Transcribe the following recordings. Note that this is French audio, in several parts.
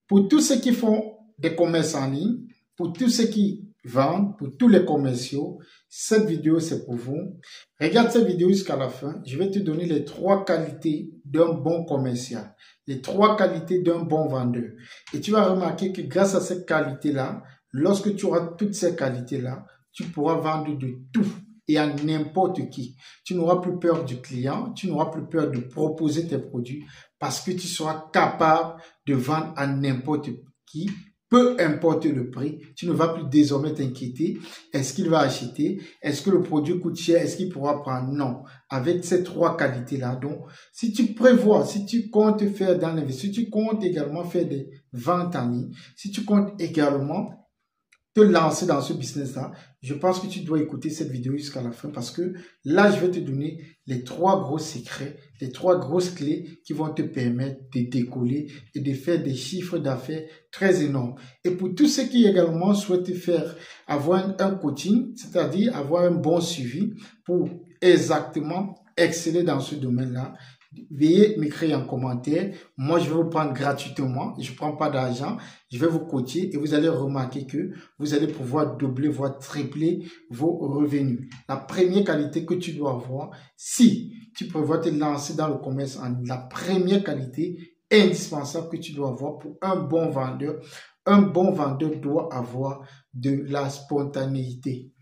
Pour tous ceux qui font des commerces en ligne, pour tous ceux qui vendent, pour tous les commerciaux, cette vidéo c'est pour vous. Regarde cette vidéo jusqu'à la fin. Je vais te donner les 3 qualités d'un bon commercial, les 3 qualités d'un bon vendeur. Et tu vas remarquer que grâce à cette qualité-là, lorsque tu auras toutes ces qualités-là, tu pourras vendre de tout et à n'importe qui. Tu n'auras plus peur du client, tu n'auras plus peur de proposer tes produits parce que tu seras capable de vendre à n'importe qui. Peu importe le prix, tu ne vas plus désormais t'inquiéter. Est-ce qu'il va acheter? Est-ce que le produit coûte cher? Est-ce qu'il pourra prendre? Non. Avec ces 3 qualités-là, donc, si tu prévois, si tu comptes faire dans l'investissement, si tu comptes également faire des ventes en ligne, si tu comptes également te lancer dans ce business-là, je pense que tu dois écouter cette vidéo jusqu'à la fin parce que là, je vais te donner les 3 gros secrets, les 3 grosses clés qui vont te permettre de décoller et de faire des chiffres d'affaires très énormes. Et pour tous ceux qui également souhaitent avoir un coaching, c'est-à-dire avoir un bon suivi pour exactement exceller dans ce domaine-là, veuillez m'écrire en commentaire. Moi, je vais vous prendre gratuitement. Je ne prends pas d'argent. Je vais vous coacher et vous allez remarquer que vous allez pouvoir doubler, voire tripler vos revenus. La première qualité que tu dois avoir, si tu prévois te lancer dans le commerce en ligne, la première qualité indispensable que tu dois avoir pour un bon vendeur doit avoir de la spontanéité.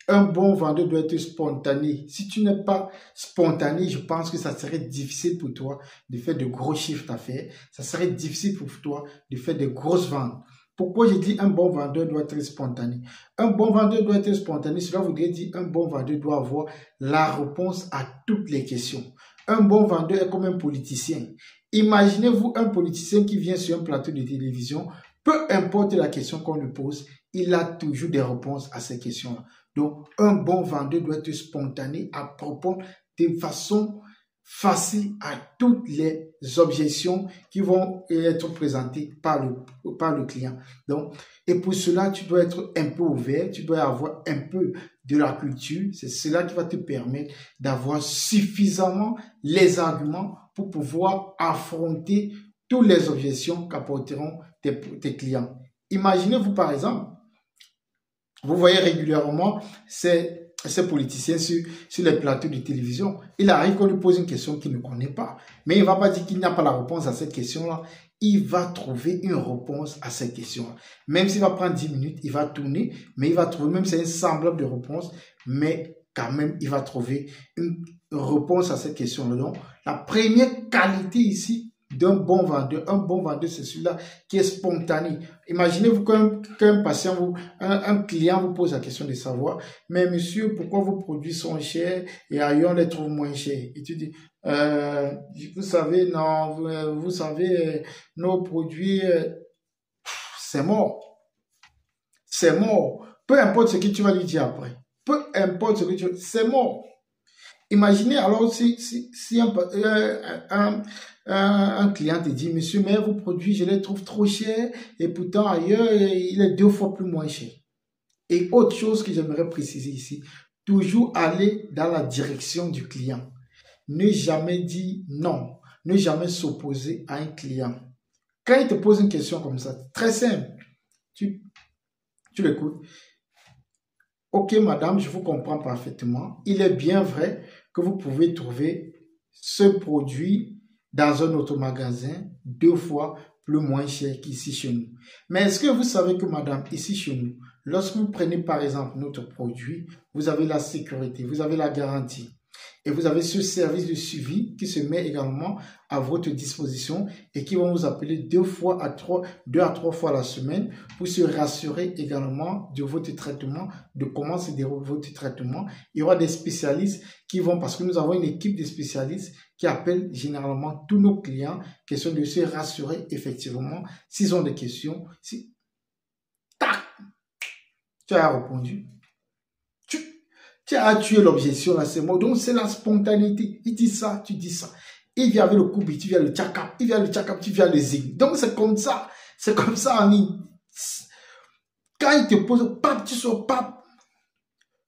Un bon vendeur doit être spontané. Si tu n'es pas spontané, je pense que ça serait difficile pour toi de faire de gros chiffres d'affaires. Ça serait difficile pour toi de faire de grosses ventes. Pourquoi je dis un bon vendeur doit être spontané? Un bon vendeur doit être spontané. Cela voudrait dire un bon vendeur doit avoir la réponse à toutes les questions. Un bon vendeur est comme un politicien. Imaginez-vous un politicien qui vient sur un plateau de télévision. Peu importe la question qu'on lui pose, il a toujours des réponses à ces questions-là. Donc, un bon vendeur doit être spontané à propos de façon facile à toutes les objections qui vont être présentées par le client. Donc, et pour cela, tu dois être un peu ouvert, tu dois avoir un peu de la culture. C'est cela qui va te permettre d'avoir suffisamment les arguments pour pouvoir affronter toutes les objections qu'apporteront tes clients. Imaginez-vous par exemple, vous voyez régulièrement ces politiciens sur les plateaux de télévision. Il arrive qu'on lui pose une question qu'il ne connaît pas. Mais il ne va pas dire qu'il n'a pas la réponse à cette question-là. Il va trouver une réponse à cette question-là. Même s'il va prendre 10 minutes, il va tourner, mais il va trouver, même si c'est un semblable de réponse, mais quand même, il va trouver une réponse à cette question-là. Donc, la première qualité ici, d'un bon vendeur. Un bon vendeur, c'est celui-là qui est spontané. Imaginez-vous qu'un patient, un client vous pose la question de savoir, mais monsieur, pourquoi vos produits sont chers et ailleurs on les trouve moins chers? Et tu dis, vous savez, non, vous savez, nos produits, c'est mort. C'est mort. Peu importe ce que tu vas lui dire après. Peu importe ce que tu vas dire, c'est mort. Imaginez alors si un client te dit, monsieur, mais vos produits, je les trouve trop chers et pourtant ailleurs, il est 2 fois plus moins cher. Et autre chose que j'aimerais préciser ici, toujours aller dans la direction du client. Ne jamais dire non, ne jamais s'opposer à un client. Quand il te pose une question comme ça, très simple, tu l'écoutes. Ok, madame, je vous comprends parfaitement. Il est bien vrai que vous pouvez trouver ce produit dans un autre magasin 2 fois plus moins cher qu'ici chez nous. Mais est-ce que vous savez que, madame, ici chez nous, lorsque vous prenez par exemple notre produit, vous avez la sécurité, vous avez la garantie. Et vous avez ce service de suivi qui se met également à votre disposition et qui vont vous appeler 2 à 3 fois la semaine pour se rassurer également de votre traitement, de comment se déroule votre traitement. Il y aura des spécialistes qui vont, parce que nous avons une équipe de spécialistes qui appellent généralement tous nos clients, question de se rassurer effectivement s'ils ont des questions. Si, tac, tu as répondu. Tu as tué l'objection là, c'est moi. Donc, c'est la spontanéité. Il dit ça, tu dis ça. Il vient avec le kubi, tu viens le tchakap. Il vient le tchakap, tu viens le zing. Donc, c'est comme ça. C'est comme ça, Annie. Quand il te pose, pape, tu sors, pape.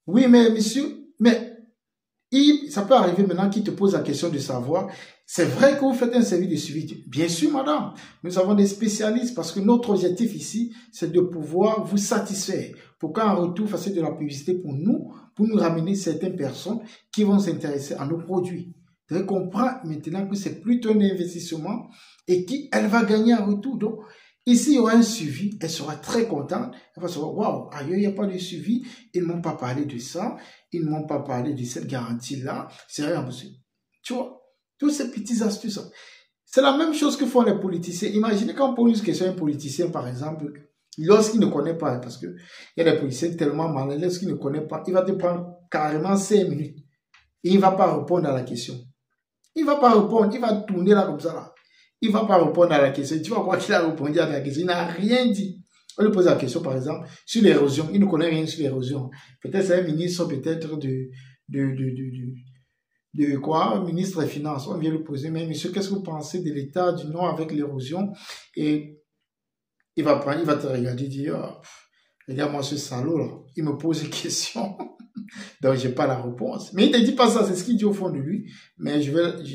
Oui, mais monsieur, mais ça peut arriver maintenant qu'il te pose la question de savoir, c'est vrai que vous faites un service de suivi. Bien sûr, madame, nous avons des spécialistes parce que notre objectif ici, c'est de pouvoir vous satisfaire. Pour qu'en retour, vous fassiez de la publicité pour nous ramener certaines personnes qui vont s'intéresser à nos produits. Vous comprenez maintenant que c'est plutôt un investissement et qu'elle va gagner en retour. Donc, ici, il y aura un suivi, elle sera très contente. Elle va se dire, waouh, ailleurs, il n'y a pas de suivi. Ils ne m'ont pas parlé de ça. Ils ne m'ont pas parlé de cette garantie-là. C'est rien possible. Tu vois, tous ces petites astuces. C'est la même chose que font les politiciens. Imaginez quand on pose une question à un politicien, par exemple, lorsqu'il ne connaît pas, parce qu'il y a des politiciens tellement malins, lorsqu'il ne connaît pas, il va te prendre carrément 5 minutes. Et il ne va pas répondre à la question. Il ne va pas répondre, il va tourner là comme ça. Là. Il ne va pas répondre à la question. Tu vas voir qu'il a répondu à la question. Il n'a rien dit. On lui pose la question, par exemple, sur l'érosion. Il ne connaît rien sur l'érosion. Peut-être c'est un ministre, peut-être de quoi? Ministre des Finances. On vient lui poser, mais monsieur, qu'est-ce que vous pensez de l'état du Nord avec l'érosion? Et il va te regarder et dire, oh, regarde-moi ce salaud là. Il me pose une question. Donc, je n'ai pas la réponse. Mais il ne te dit pas ça, c'est ce qu'il dit au fond de lui. Mais je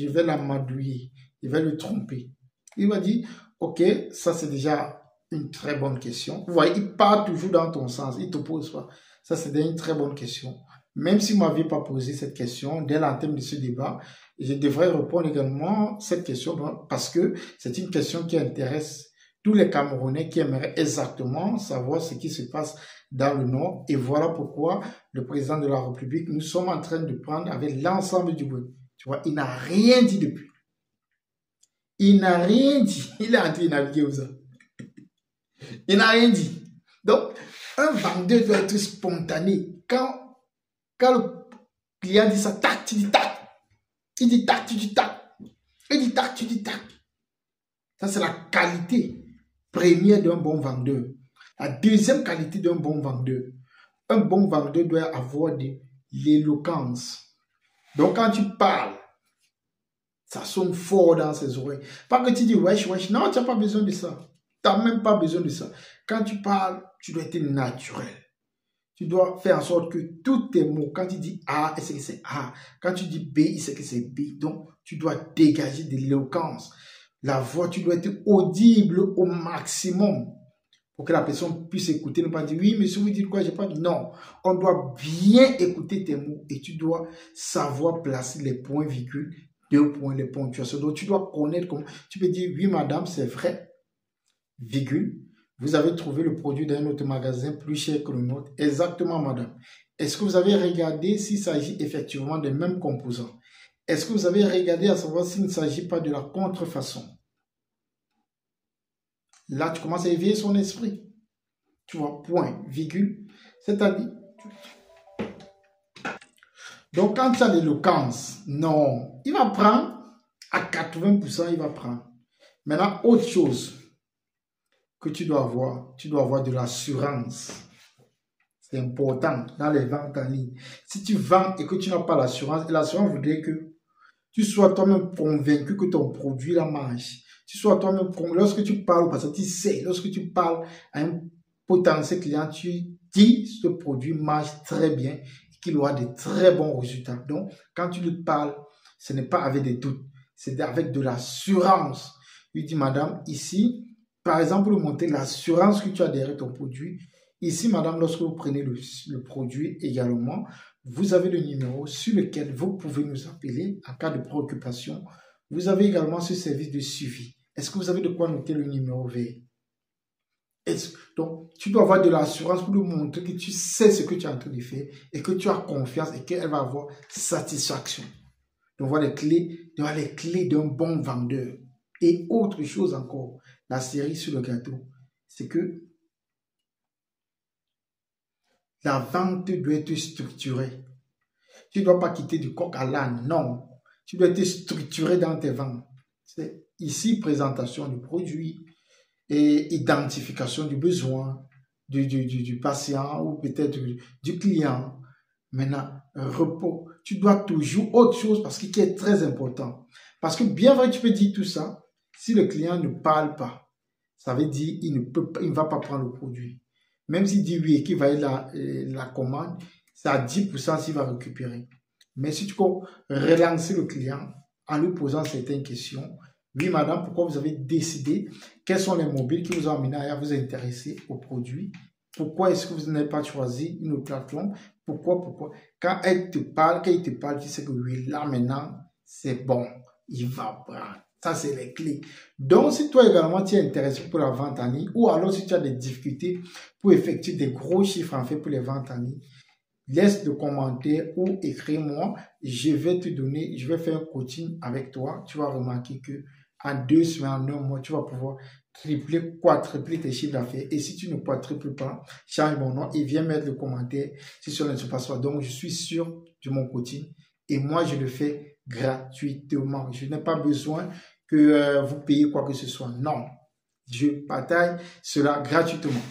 vais l'amadouiller. Je vais le tromper. Il va dire, ok, ça c'est déjà une très bonne question. Vous voyez, il part toujours dans ton sens. Il ne te pose pas. Ça c'est déjà une très bonne question. Même si vous ne m'aviez pas posé cette question dès l'entame de ce débat, je devrais répondre également à cette question parce que c'est une question qui intéresse tous les Camerounais qui aimeraient exactement savoir ce qui se passe dans le Nord. Et voilà pourquoi le président de la République, nous sommes en train de prendre avec l'ensemble du monde. Tu vois, il n'a rien dit depuis. Il n'a rien dit. Il est en train de naviguer aux hommes. Il n'a rien dit. Donc, un vendeur doit être spontané. Quand le client dit ça, tac, tu dis tac. Il dit tac, tu dis tac. Il dit tac, tu dis tac. Ça, c'est la qualité première d'un bon vendeur. La deuxième qualité d'un bon vendeur. Un bon vendeur doit avoir de l'éloquence. Donc, quand tu parles, ça sonne fort dans ses oreilles. Pas que tu dis wesh, wesh. Non, tu n'as pas besoin de ça. Tu n'as même pas besoin de ça. Quand tu parles, tu dois être naturel. Tu dois faire en sorte que tous tes mots, quand tu dis A, il sait que c'est A. Quand tu dis B, il sait que c'est B. Donc, tu dois dégager de l'éloquence. La voix, tu dois être audible au maximum pour que la personne puisse écouter, ne pas dire oui, monsieur, vous dites quoi, j'ai pas dit. Non, on doit bien écouter tes mots et tu dois savoir placer les points virgules, 2 points, les ponctuations. Donc, tu dois connaître comment. Tu peux dire oui, madame, c'est vrai, virgule. Vous avez trouvé le produit dans un autre magasin plus cher que le nôtre. Exactement, madame. Est-ce que vous avez regardé s'il s'agit effectivement des mêmes composants? Est-ce que vous avez regardé à savoir s'il ne s'agit pas de la contrefaçon? Là, tu commences à éveiller son esprit. Tu vois, point, virgule. C'est-à-dire, donc quand tu as l'éloquence, non, il va prendre, à 80%, il va prendre. Maintenant, autre chose que tu dois avoir de l'assurance. C'est important dans les ventes en ligne. Si tu vends et que tu n'as pas l'assurance, et l'assurance voudrait que tu sois toi-même convaincu que ton produit la marche. Tu sois toi-même convaincu. Lorsque tu parles, parce que tu sais, lorsque tu parles à un potentiel client, tu dis ce produit marche très bien et qu'il aura de très bons résultats. Donc, quand tu lui parles, ce n'est pas avec des doutes, c'est avec de l'assurance. Lui dis, madame, ici, par exemple, pour montrer l'assurance que tu as derrière ton produit. Ici, madame, lorsque vous prenez le produit également, vous avez le numéro sur lequel vous pouvez nous appeler en cas de préoccupation. Vous avez également ce service de suivi. Est-ce que vous avez de quoi noter le numéro vert? Donc, tu dois avoir de l'assurance pour lui montrer que tu sais ce que tu es en train de faire et que tu as confiance et qu'elle va avoir satisfaction. Donc, voilà les clés d'un bon vendeur. Et autre chose encore, la série sur le gâteau, c'est que la vente doit être structurée. Tu ne dois pas quitter du coq à l'âne, non. Tu dois être structuré dans tes ventes. C'est ici, présentation du produit et identification du besoin du patient ou peut-être du client. Maintenant, repos. Tu dois toujours autre chose parce que qui est très important. Parce que bien vrai, tu peux dire tout ça. Si le client ne parle pas, ça veut dire qu'il ne va pas prendre le produit. Même s'il dit oui et qu'il va y la commande, c'est à 10% s'il va récupérer. Mais si tu peux relancer le client en lui posant certaines questions, oui madame, pourquoi vous avez décidé, quels sont les mobiles qui vous ont amené à vous intéresser au produit, pourquoi est-ce que vous n'avez pas choisi une autre plateforme, pourquoi. Quand elle te parle, tu sais que oui, là maintenant, c'est bon, il va prendre. Ça, c'est les clés. Donc, si toi également, tu es intéressé pour la vente en ligne, ou alors si tu as des difficultés pour effectuer des gros chiffres en fait pour les ventes en ligne, laisse le commentaire ou écris-moi. Je vais te donner, je vais faire un coaching avec toi. Tu vas remarquer que en 2 semaines, en 1 mois, tu vas pouvoir tripler, quadrupler tes chiffres d'affaires. Et si tu ne quadruples pas, change mon nom et viens mettre le commentaire si cela ne se passe pas. Donc, je suis sûr de mon coaching et moi, je le fais gratuitement. Je n'ai pas besoin que vous payiez quoi que ce soit. Non, je partage cela gratuitement.